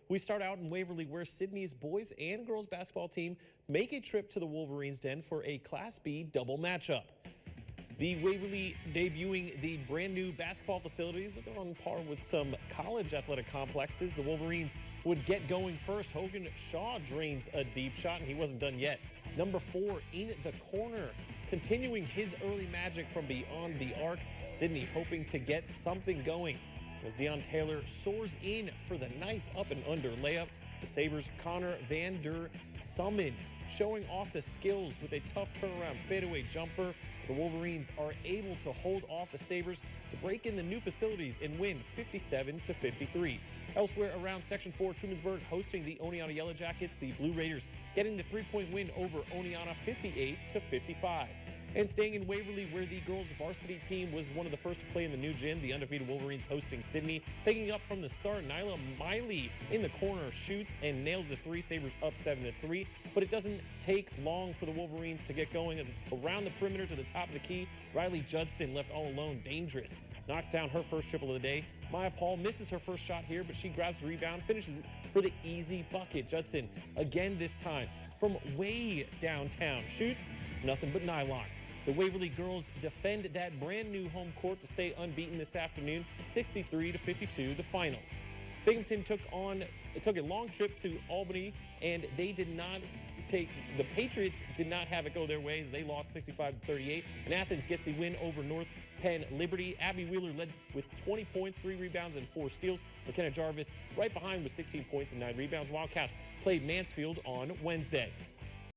We start out in Waverly, where Sidney's boys and girls basketball team make a trip to the Wolverines den for a Class B double matchup. The Waverly debuting the brand new basketball facilities that are on par with some college athletic complexes. The Wolverines would get going first. Hogan Shaw drains a deep shot, and he wasn't done yet. Number 4 in the corner, continuing his early magic from beyond the arc. Sidney hoping to get something going as Deion Taylor soars in for the nice up and under layup. The Sabres' Connor Van Der Summen showing off the skills with a tough turnaround fadeaway jumper. The Wolverines are able to hold off the Sabres to break in the new facilities and win 57-53. Elsewhere around Section 4, Trumansburg hosting the Oneonta Yellow Jackets. The Blue Raiders getting the 3-point win over Oneonta 58-55. And staying in Waverly, where the girls varsity team was one of the first to play in the new gym, the undefeated Wolverines hosting Sidney. Picking up from the start, Nyla Miley in the corner shoots and nails the three. Sabres up 7-3. But it doesn't take long for the Wolverines to get going around the perimeter to the top of the key. Riley Judson left all alone, dangerous. Knocks down her first triple of the day. Maya Paul misses her first shot here, but she grabs the rebound, finishes for the easy bucket. Judson, again this time, from way downtown, shoots nothing but nylon. The Waverly girls defend that brand new home court to stay unbeaten this afternoon, 63-52, the final. Binghamton took a long trip to Albany, and the Patriots did not have it go their way as they lost 65-38. And Athens gets the win over North Penn Liberty. Abby Wheeler led with 20 points, 3 rebounds, and 4 steals. McKenna Jarvis right behind with 16 points and 9 rebounds. Wildcats played Mansfield on Wednesday.